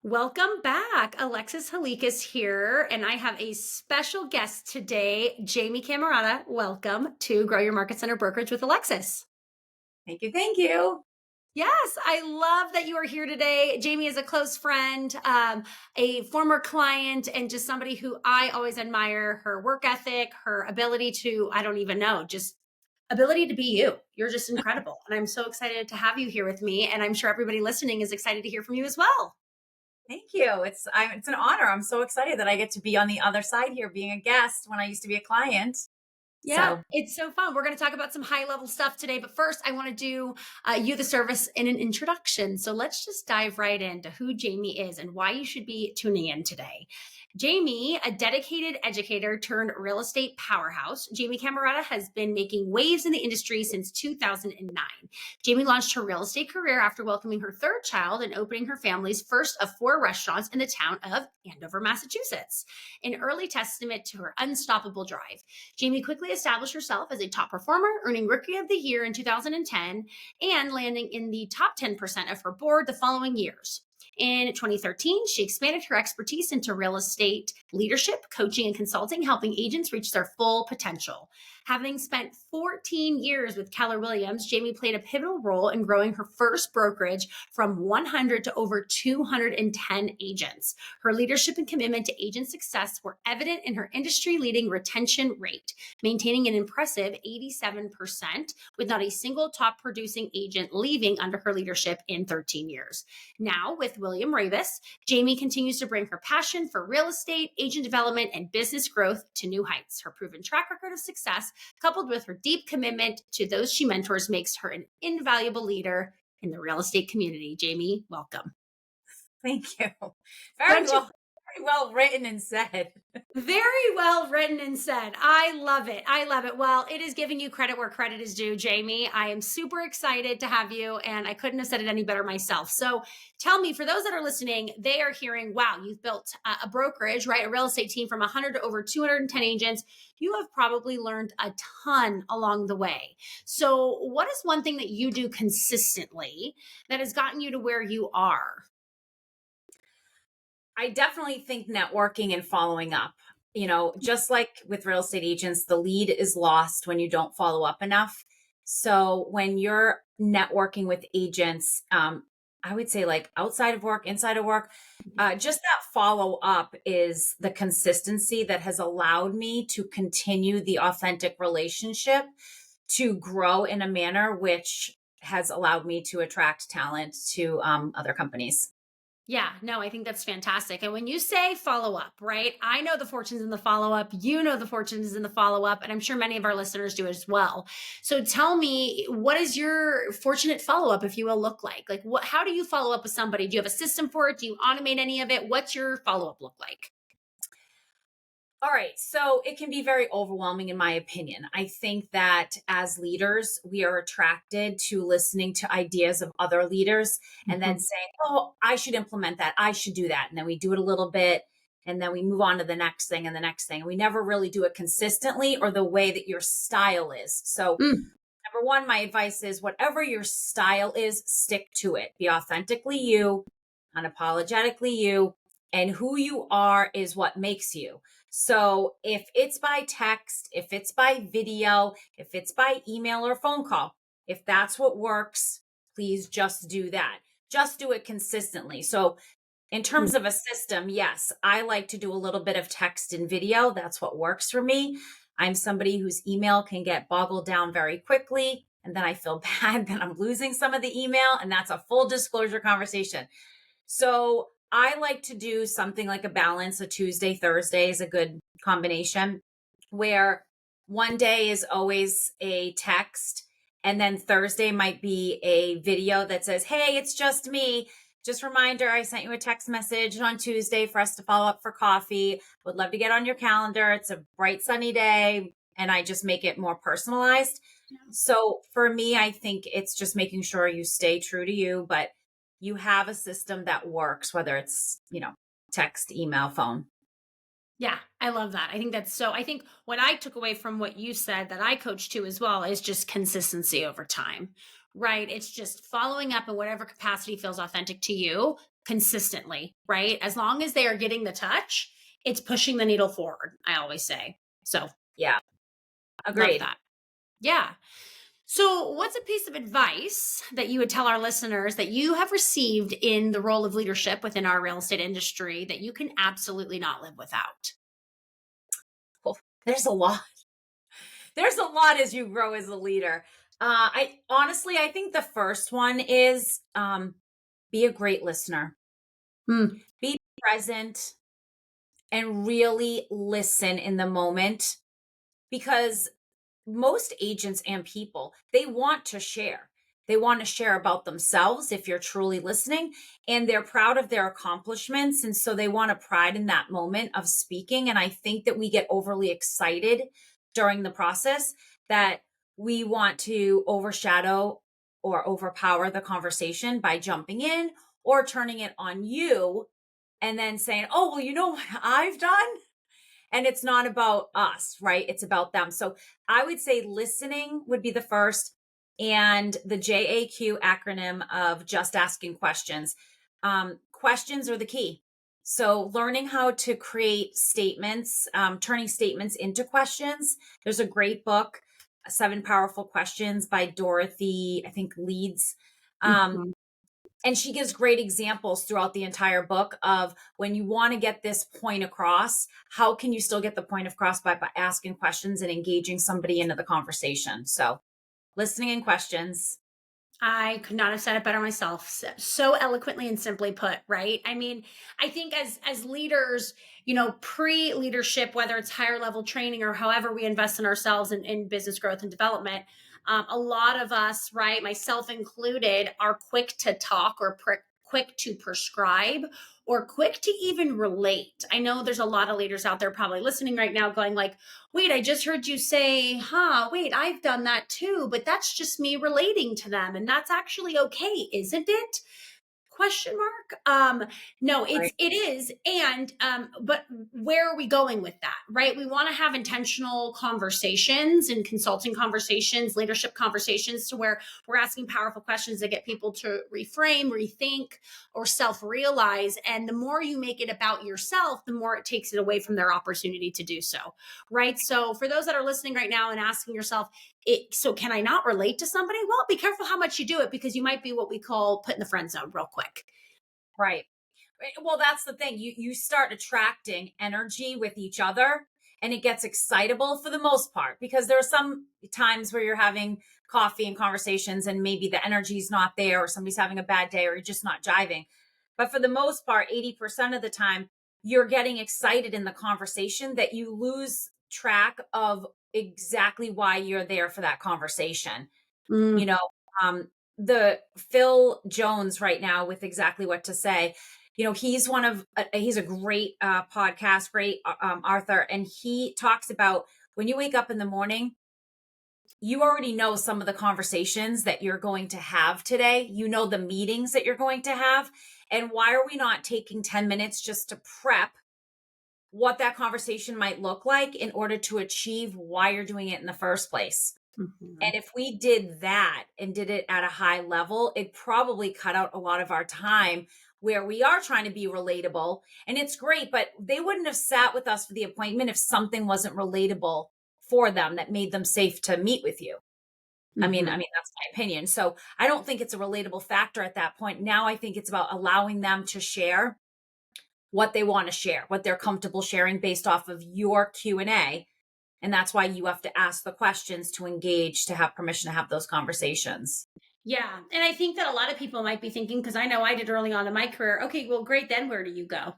Welcome back. Alexis Halik is here, and I have a special guest today, Jamie Cammarata. Welcome to Grow Your Market Center Brokerage with Alexis. Thank you. Thank you. Yes, I love that you are here today. Jamie is a close friend, a former client, and just somebody who I always admire her work ethic, her ability to, I don't even know, just ability to be you. You're just incredible. And I'm so excited to have you here with me. And I'm sure everybody listening is excited to hear from you as well. Thank you. It's an honor. I'm so excited that I get to be on the other side here being a guest when I used to be a client. Yeah, So, it's so fun. We're going to talk about some high level stuff today, but first, I want to do you the service in an introduction. So let's just dive right into who Jamie is and why you should be tuning in today. Jamie, a dedicated educator turned real estate powerhouse, Jamie Camarata has been making waves in the industry since 2009. Jamie launched her real estate career after welcoming her third child and opening her family's first of four restaurants in the town of Andover, Massachusetts. An early testament to her unstoppable drive. Jamie quickly established herself as a top performer, earning Rookie of the Year in 2010 and landing in the top 10% of her board the following years. In 2013, she expanded her expertise into real estate leadership, coaching, and consulting, helping agents reach their full potential. Having spent 14 years with Keller Williams, Jamie played a pivotal role in growing her first brokerage from 100 to over 210 agents. Her leadership and commitment to agent success were evident in her industry leading retention rate, maintaining an impressive 87%, with not a single top producing agent leaving under her leadership in 13 years. Now, with William Ravis, Jamie continues to bring her passion for real estate, agent development, and business growth to new heights. Her proven track record of success, coupled with her deep commitment to those she mentors, makes her an invaluable leader in the real estate community. Jamie, welcome. thank you. Don't you Very well written and said. Very well written and said. I love it. I love it. Well, it is giving you credit where credit is due, Jamie. I am super excited to have you, and I couldn't have said it any better myself. So tell me, for those that are listening, they are hearing, wow, you've built a brokerage, right? A real estate team from 100 to over 210 agents. You have probably learned a ton along the way. So, what is one thing that you do consistently that has gotten you to where you are? I definitely think networking and following up. Just like with real estate agents, the lead is lost when you don't follow up enough. So when you're networking with agents, I would say like outside of work, inside of work, just that follow up is the consistency that has allowed me to continue the authentic relationship to grow in a manner which has allowed me to attract talent to other companies. Yeah, no, I think that's fantastic. And when you say follow up, right? I know the fortunes in the follow up. You know the fortunes in the follow up. And I'm sure many of our listeners do as well. So tell me, what is your fortunate follow up, if you will, look like? Like, how do you follow up with somebody? Do you have a system for it? Do you automate any of it? What's your follow up look like? All right. So it can be very overwhelming, in my opinion. I think that as leaders, we are attracted to listening to ideas of other leaders and then Mhm. saying, oh, I should implement that. I should do that. And then we do it a little bit and then we move on to the next thing and the next thing. And we never really do it consistently or the way that your style is. So, Mm, number one, my advice is whatever your style is, stick to it. Be authentically you, unapologetically you, and who you are is what makes you. So if it's by text, if it's by video, if it's by email or phone call, if that's what works, please just do that. Just do it consistently. So in mm. terms of a system, yes, I like to do a little bit of text and video. That's what works for me. I'm somebody whose email can get boggled down very quickly. And then I feel bad that I'm losing some of the email. And that's a full disclosure conversation. So I like to do something like a balance. A Tuesday, Thursday is a good combination where one day is always a text. And then Thursday might be a video that says, hey, it's just me. Just reminder, I sent you a text message on Tuesday for us to follow up for coffee. Would love to get on your calendar. It's a bright, sunny day. And I just make it more personalized. So for me, I think it's just making sure you stay true to you, but you have a system that works, whether it's, text, email, phone. Yeah, I love that. I think that's so. I think what I took away from what you said that I coach to as well is just consistency over time, right? It's just following up in whatever capacity feels authentic to you. consistently, right? As long as they are getting the touch, it's pushing the needle forward, I always say. So, Yeah. love Agreed. that. Yeah. So, what's a piece of advice that you would tell our listeners that you have received in the role of leadership within our real estate industry that you can absolutely not live without? Well, there's a lot. There's a lot as you grow as a leader. I honestly, I think the first one is be a great listener. Mm, Be present and really listen in the moment, because most agents and people, they want to share. They want to share about themselves if you're truly listening, and they're proud of their accomplishments. And so they want to pride in that moment of speaking. And I think that we get overly excited during the process that we want to overshadow or overpower the conversation by jumping in or turning it on you and then saying, oh, well, you know what I've done? And it's not about us, right? It's about them. So I would say listening would be the first, and the JAQ acronym of just asking questions. Questions are the key. So learning how to create statements, turning statements into questions. There's a great book, Seven Powerful Questions by Dorothy, I think, Leeds. Um, mhm. and she gives great examples throughout the entire book of when you want to get this point across, how can you still get the point across by asking questions and engaging somebody into the conversation? So listening and questions. I could not have said it better myself. So eloquently and simply put, right? I mean, I think as leaders, pre-leadership, whether it's higher level training or however we invest in ourselves in business growth and development, a lot of us, right, myself included, are quick to talk or quick to prescribe or quick to even relate. I know there's a lot of leaders out there probably listening right now going like, wait, I just heard you say, wait, I've done that too, but that's just me relating to them. And that's actually okay, isn't it? Question mark. No, Right. it is. And but where are we going with that? Right? We want to have intentional conversations and consulting conversations, leadership conversations, to where we're asking powerful questions that get people to reframe, rethink, or self-realize. And the more you make it about yourself, the more it takes it away from their opportunity to do so. Right. So for those that are listening right now and asking yourself, so can I not relate to somebody? Well, be careful how much you do it, because you might be what we call put in the friend zone real quick. Right. Well, that's the thing. You start attracting energy with each other, and it gets excitable for the most part, because there are some times where you're having coffee and conversations and maybe the energy's not there, or somebody's having a bad day, or you're just not jiving. But for the most part, 80% of the time, you're getting excited in the conversation that you lose track of exactly why you're there for that conversation. You Mm, know, um, the Phil Jones right now with exactly what to say. He's he's a great podcast, great author, and he talks about when you wake up in the morning, you already know some of the conversations that you're going to have today. You know the meetings that you're going to have, and why are we not taking 10 minutes just to prep what that conversation might look like in order to achieve why you're doing it in the first place? mhm. And if we did that and did it at a high level, it probably cut out a lot of our time where we are trying to be relatable. And it's great, but they wouldn't have sat with us for the appointment if something wasn't relatable for them that made them safe to meet with you. I mean that's my opinion. So I don't think it's a relatable factor at that point. Now I think it's about allowing them to share what they want to share, what they're comfortable sharing based off of your Q&A, and that's why you have to ask the questions to engage, to have permission to have those conversations. Yeah. And I think that a lot of people might be thinking, because I know I did early on in my career, okay, well, great. Then where do you go?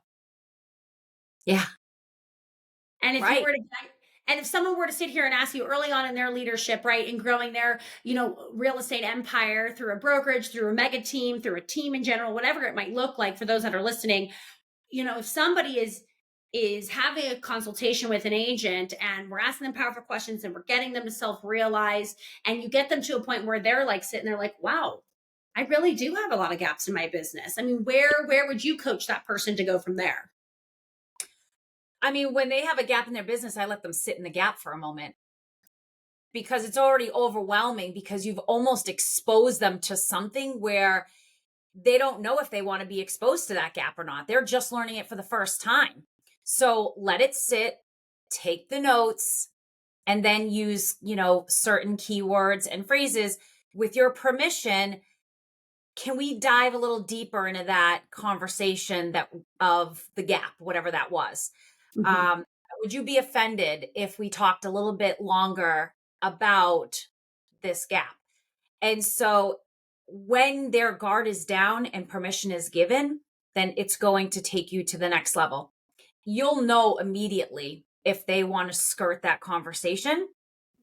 Yeah, And if you right. were to, and if someone were to sit here and ask you early on in their leadership, right, in growing their, real estate empire through a brokerage, through a mega team, through a team in general, whatever it might look like for those that are listening, if somebody is having a consultation with an agent and we're asking them powerful questions and we're getting them to self-realize, and you get them to a point where they're like sitting there like, wow, I really do have a lot of gaps in my business. I mean, where would you coach that person to go from there? I mean, when they have a gap in their business, I let them sit in the gap for a moment, because it's already overwhelming, because you've almost exposed them to something where they don't know if they want to be exposed to that gap or not. They're just learning it for the first time. So let it sit, take the notes, and then use, certain keywords and phrases. With your permission, can we dive a little deeper into that conversation that of the gap, whatever that was? Mhm. Um, would you be offended if we talked a little bit longer about this gap? And so when their guard is down and permission is given, then it's going to take you to the next level. You'll know immediately if they want to skirt that conversation,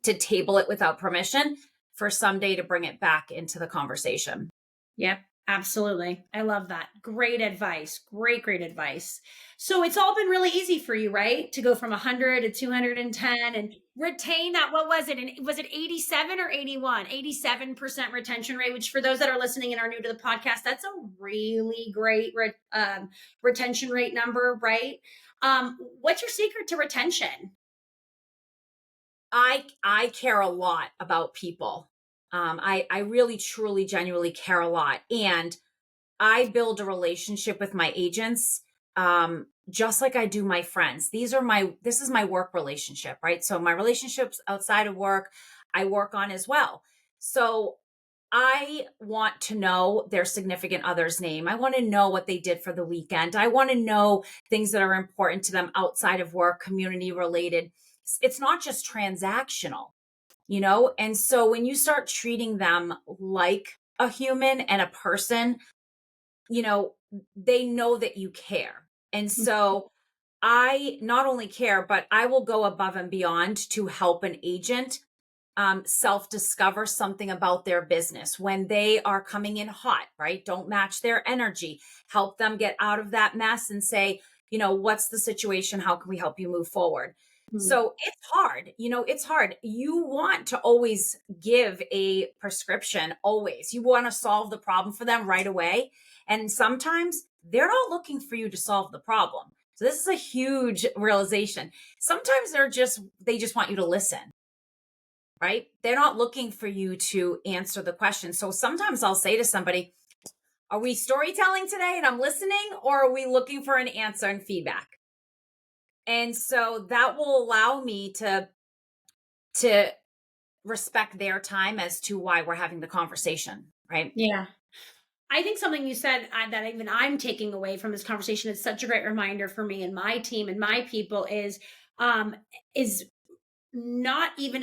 to table it without permission, for someday to bring it back into the conversation. Yep, absolutely. I love that. Great advice. Great advice. So it's all been really easy for you, right? To go from 100 to 210 and retain that. What was it? And was it 87 or 81? 87% retention rate, which for those that are listening and are new to the podcast, that's a really great retention rate number, right? What's your secret to retention? I care a lot about people. I really, truly, genuinely care a lot. And I build a relationship with my agents, just like I do my friends. This is my work relationship, right? So my relationships outside of work, I work on as well. So I want to know their significant other's name. I want to know what they did for the weekend. I want to know things that are important to them outside of work, community related. It's not just transactional. And so when you start treating them like a human and a person, you know, they know that you care. And so I not only care, but I will go above and beyond to help an agent self discover something about their business when they are coming in hot, right? Don't match their energy. Help them get out of that mess and say, what's the situation? How can we help you move forward? Mhm. So it's hard. It's hard. You want to always give a prescription, always. You want to solve the problem for them right away. And sometimes they're not looking for you to solve the problem. So this is a huge realization. Sometimes they just want you to listen, right? They're not looking for you to answer the question. So sometimes I'll say to somebody, are we storytelling today and I'm listening, or are we looking for an answer and feedback? And so that will allow me to respect their time as to why we're having the conversation, right? Yeah. I think something you said that even I'm taking away from this conversation is such a great reminder for me and my team and my people um is not even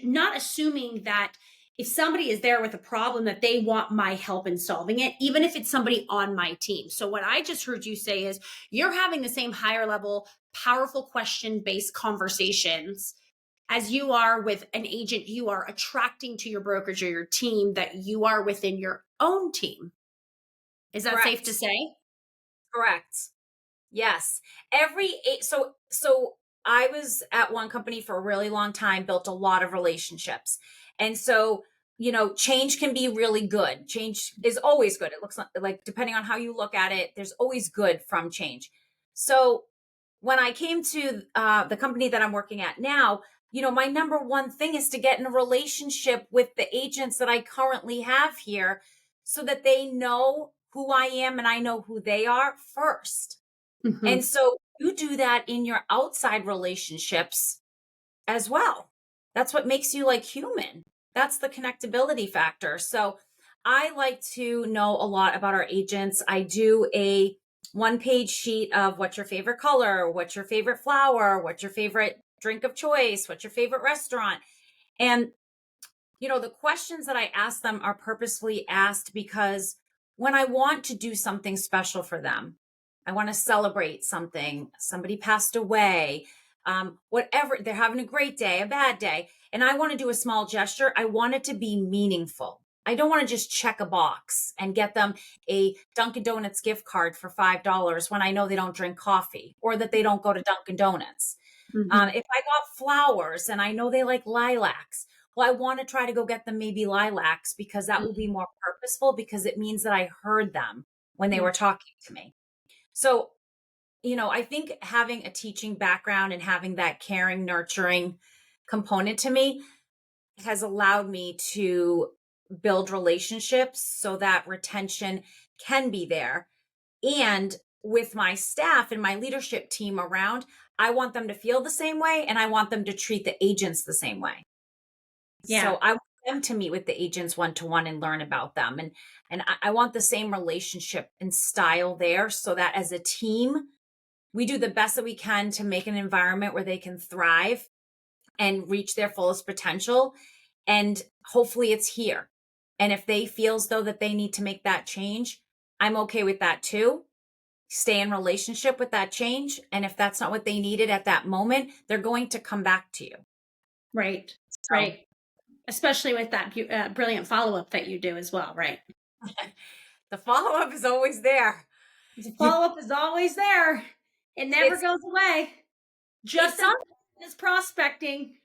not assuming that if somebody is there with a problem that they want my help in solving it, even if it's somebody on my team. So what I just heard you say is you're having the same higher level powerful question based conversations as you are with an agent you are attracting to your brokerage or your team that you are within your own team. Is that safe to Correct. say? Correct. Yes. So I was at one company for a really long time, built a lot of relationships. And so, change can be really good. Change is always good. It looks like depending on how you look at it, there's always good from change. So when I came to the company that I'm working at now, my number one thing is to get in a relationship with the agents that I currently have here so that they know who I am and I know who they are first. And Mhm. so you do that in your outside relationships as well. That's what makes you like human. That's the connectability factor. So I like to know a lot about our agents. I do a one-page sheet of what's your favorite color, what's your favorite flower, what's your favorite drink of choice, what's your favorite restaurant. And the questions that I ask them are purposefully asked because when I want to do something special for them, I want to celebrate something, somebody passed away, whatever, they're having a great day, a bad day, and I want to do a small gesture, I want it to be meaningful. I don't want to just check a box and get them a Dunkin' Donuts gift card for $5 when I know they don't drink coffee or that they don't go to Dunkin' Donuts. Mhm. If I got flowers and I know they like lilacs, well, I want to try to go get them maybe lilacs because that will be Mhm. more purposeful because it means that I heard them when they Yeah. were talking to me. So, I think having a teaching background and having that caring, nurturing component to me has allowed me to build relationships so that retention can be there. And with my staff and my leadership team around, I want them to feel the same way, and I want them to treat the agents the same way. Yeah. So I want them to meet with the agents one to one and learn about them. And I want the same relationship and style there, so that as a team, we do the best that we can to make an environment where they can thrive and reach their fullest potential. And hopefully it's here. And if they feel as though that they need to make that change, I'm okay with that too. Stay in relationship with that change. And if that's not what they needed at that moment, they're going to come back to you. Right. So Right. Especially with that brilliant follow-up that you do as well, right? the follow-up is always there. The You, follow-up is always there. It never it's goes away. it Just does. as prospecting.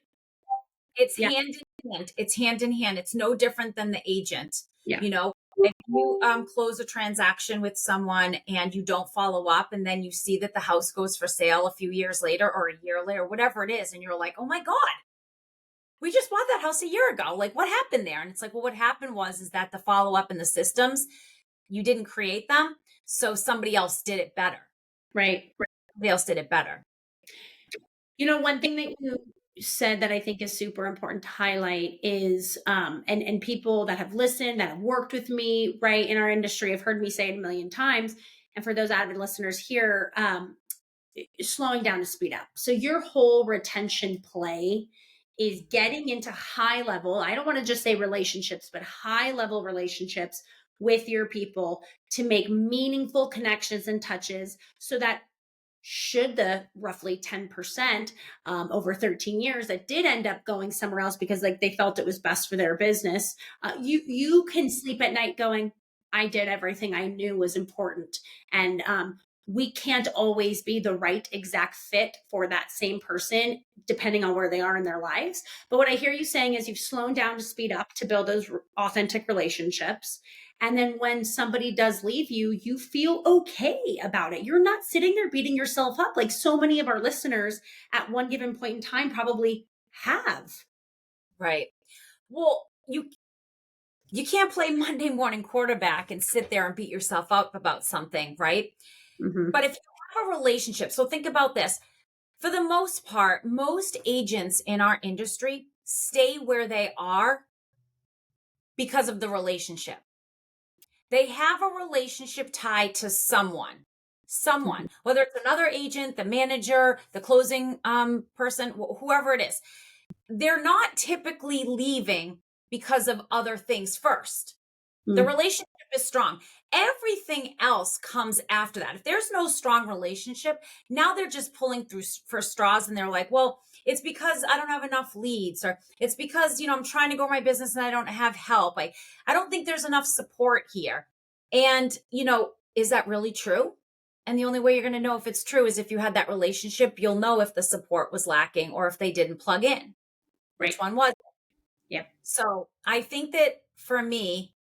It's Yeah. hand in hand. It's hand in hand. It's no different than the agent. Yeah. You know, if you close a transaction with someone and you don't follow up, and then you see that the house goes for sale a few years later or a year later, whatever it is, and you're like, oh my God, we just bought that house a year ago. Like, what happened there? And it's like, well, what happened is that the follow up and the systems, you didn't create them. So somebody else did it better. Right. Somebody else did it better. One thing that you said that I think is super important to highlight is, and people that have listened, that have worked with me, right, in our industry have heard me say it a million times. And for those avid listeners here, slowing down to speed up. So your whole retention play is getting into high level. I don't want to just say relationships, but high level relationships with your people to make meaningful connections and touches so that should the roughly 10% over 13 years that did end up going somewhere else because like they felt it was best for their business, you can sleep at night going, I did everything I knew was important. And we can't always be the right exact fit for that same person depending on where they are in their lives. But what I hear you saying is you've slowed down to speed up to build those authentic relationships. And then when somebody does leave you, you feel okay about it. You're not sitting there beating yourself up like so many of our listeners at one given point in time probably have. Right. Well, you can't play Monday morning quarterback and sit there and beat yourself up about something, right? Mm-hmm. But if you have a relationship, so think about this. For the most part, most agents in our industry stay where they are because of the relationship. They have a relationship tied to someone, whether it's another agent, the manager, the closing person, whoever it is. They're not typically leaving because of other things first. The relationship is strong. Everything else comes after that. If there's no strong relationship, now they're just pulling through for straws and they're like, well, it's because I don't have enough leads, or it's because, I'm trying to grow my business and I don't have help. I don't think there's enough support here. And, is that really true? And the only way you're going to know if it's true is if you had that relationship. You'll know if the support was lacking or if they didn't plug in. Which one was it? Yep. So I think that for me,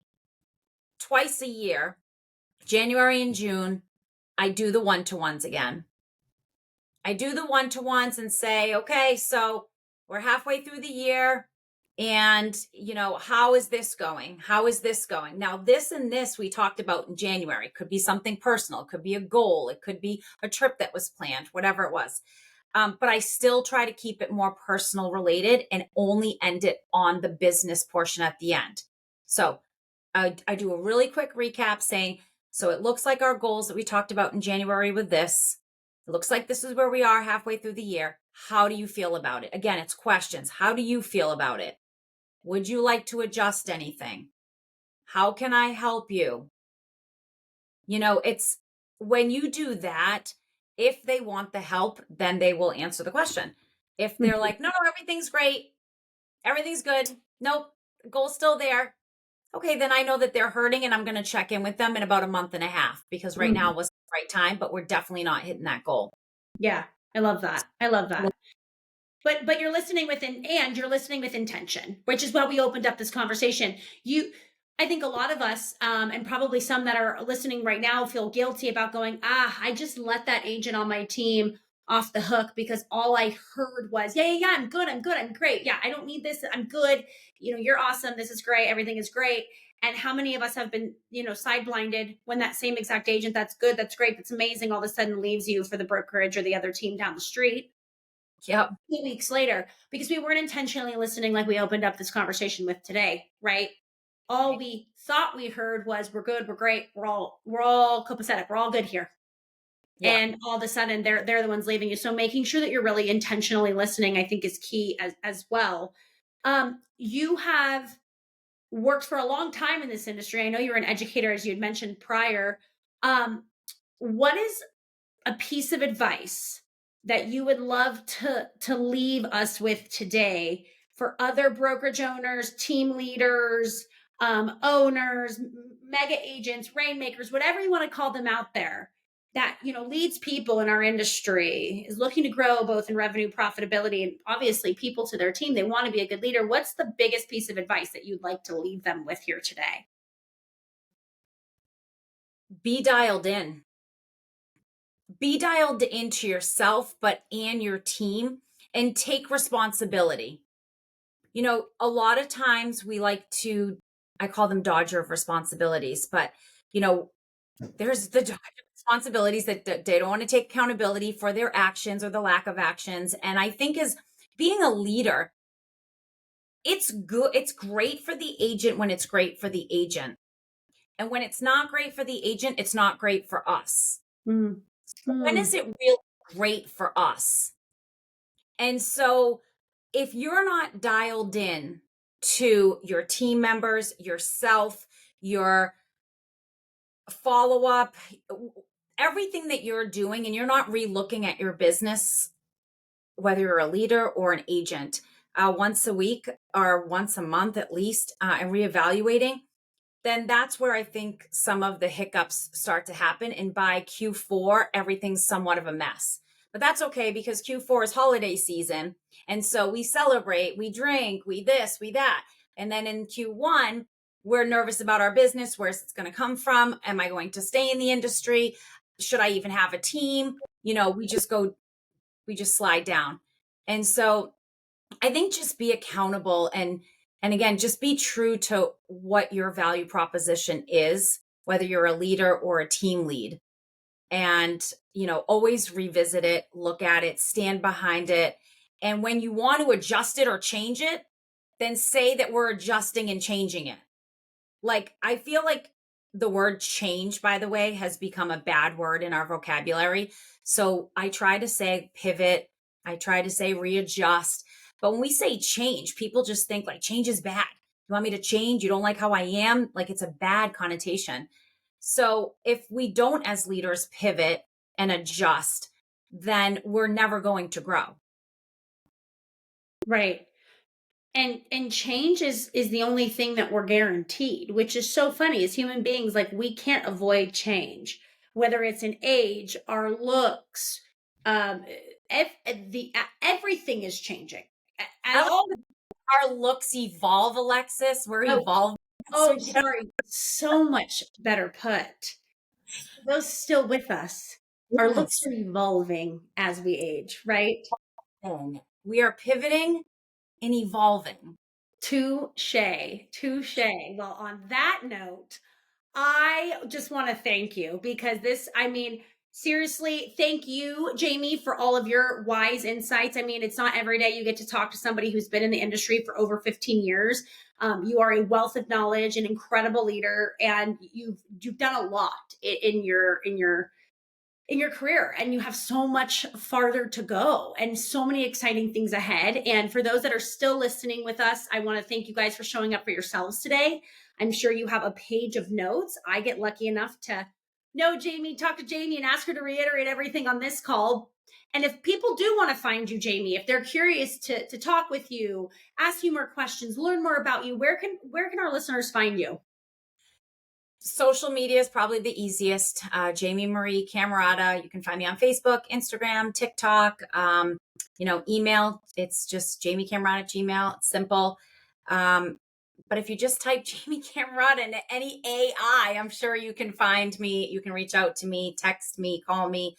twice a year, January and June, I do the one-to-ones again. I do the one-to-ones and say, okay, so we're halfway through the year. And, how is this going? How is this going? Now, this and this we talked about in January. It could be something personal. It could be a goal. It could be a trip that was planned, whatever it was. But I still try to keep it more personal related and only end it on the business portion at the end. So I do a really quick recap saying, so it looks like our goals that we talked about in January with this. It looks like this is where we are halfway through the year. How do you feel about it? Again, it's questions. How do you feel about it? Would you like to adjust anything? How can I help you? It's when you do that, if they want the help, then they will answer the question. If they're like, no, everything's great, everything's good, nope, the goal's still there. Okay, then I know that they're hurting and I'm going to check in with them in about a month and a half because right now was the right time, but we're definitely not hitting that goal. Yeah, I love that. I love that. But you're listening you're listening with intention, which is why we opened up this conversation. I think a lot of us, and probably some that are listening right now, feel guilty about going, I just let that agent on my team off the hook because all I heard was, yeah, I'm good, I'm great. Yeah, I don't need this, I'm good. You're awesome. This is great. Everything is great. And how many of us have been, side blinded when that same exact agent that's good, that's great, that's amazing, all of a sudden leaves you for the brokerage or the other team down the street Yep. 2 weeks later because we weren't intentionally listening like we opened up this conversation with today, right? All we thought we heard was we're good, we're great, we're all copacetic, we're all good here. Yeah. And all of a sudden they're the ones leaving you. So making sure that you're really intentionally listening, I think, is key as well. You have worked for a long time in this industry. I know you're an educator, as you had mentioned prior. Um, what is a piece of advice that you would love to leave us with today for other brokerage owners, team leaders, owners, mega agents, rainmakers, whatever you want to call them out there, that leads people in our industry, is looking to grow both in revenue, profitability, and obviously people to their team, they want to be a good leader. What's the biggest piece of advice that you'd like to leave them with here today? Be dialed in. Be dialed into yourself, but and your team, and take responsibility. A lot of times we like to, I call them dodger of responsibilities, but you know, there's the dodger responsibilities that they don't want to take accountability for their actions or the lack of actions. And I think as being a leader, it's good. It's great for the agent when it's great for the agent. And when it's not great for the agent, it's not great for us. Mm. When Mm. is it really great for us? And so if you're not dialed in to your team members, yourself, your follow up, everything that you're doing, and you're not relooking at your business, whether you're a leader or an agent, once a week or once a month at least, and reevaluating, then that's where I think some of the hiccups start to happen. And by Q4, everything's somewhat of a mess. But that's okay because Q4 is holiday season. And so we celebrate, we drink, we this, we that. And then in Q1, we're nervous about our business. Where's it's going to come from? Am I going to stay in the industry? Should I even have a team? We just slide down. And so I think just be accountable, and again, just be true to what your value proposition is, whether you're a leader or a team lead. And, always revisit it, look at it, stand behind it. And when you want to adjust it or change it, then say that we're adjusting and changing it. Like, I feel like the word change, by the way, has become a bad word in our vocabulary. So I try to say pivot, I try to say readjust. But when we say change, people just think like change is bad. You want me to change? You don't like how I am? Like it's a bad connotation. So if we don't, as leaders, pivot and adjust, then we're never going to grow. Right. And change is the only thing that we're guaranteed, which is so funny. As human beings, like, we can't avoid change, whether it's an age, our looks, um everything is changing at I like all. our looks evolve, Alexis. We're Oh, evolving. So oh, sorry, so much better put. Those still with us, our looks yes. are evolving as we age, right? And we are pivoting and evolving. Touche, touche. Well, on that note, I just want to thank you because seriously, thank you, Jamie, for all of your wise insights. I mean, it's not every day you get to talk to somebody who's been in the industry for over 15 years. You are a wealth of knowledge, an incredible leader, and you've done a lot in your career, and you have so much farther to go and so many exciting things ahead. And for those that are still listening with us, I want to thank you guys for showing up for yourselves today. I'm sure you have a page of notes. I get lucky enough to know Jamie, talk to Jamie, and ask her to reiterate everything on this call. And if people do want to find you, Jamie, if they're curious to talk with you, ask you more questions, learn more about you, where can our listeners find you? Social media is probably the easiest. Jamie Marie Cammarata. You can find me on Facebook, Instagram, TikTok. Email. It's just Jamie Cammarata Gmail. It's simple. But if you just type Jamie Cammarata into any AI, I'm sure you can find me. You can reach out to me, text me, call me.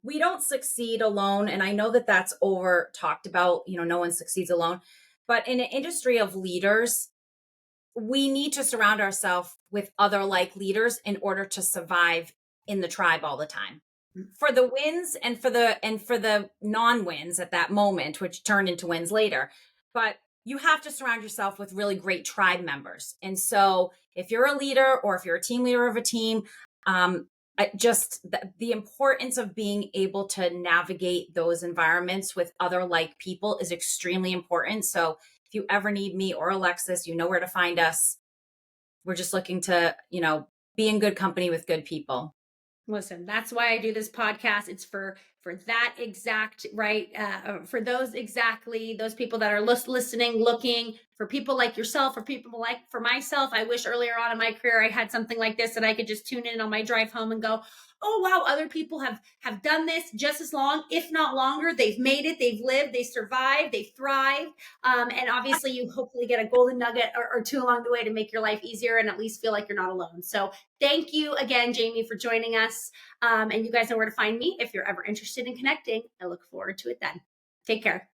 We don't succeed alone, and I know that that's over talked about. No one succeeds alone. But in an industry of leaders, we need to surround ourselves with other like leaders in order to survive in the tribe all the time. For the wins and for the non-wins at that moment, which turned into wins later. But you have to surround yourself with really great tribe members. And so if you're a leader or if you're a team leader of a team, just the importance of being able to navigate those environments with other like people is extremely important. So if you ever need me or Alexis, you know where to find us. We're just looking to, be in good company with good people. Listen, that's why I do this podcast. It's for that exact right, for those exactly those people that are listening, looking for people like yourself, for people like for myself. I wish earlier on in my career I had something like this that I could just tune in on my drive home and go, oh wow, other people have done this just as long, if not longer. They've made it, they've lived, they survived, they thrive, and obviously you hopefully get a golden nugget or two along the way to make your life easier and at least feel like you're not alone. So thank you again, Jamie, for joining us. And you guys know where to find me if you're ever interested in connecting. I look forward to it then. Take care.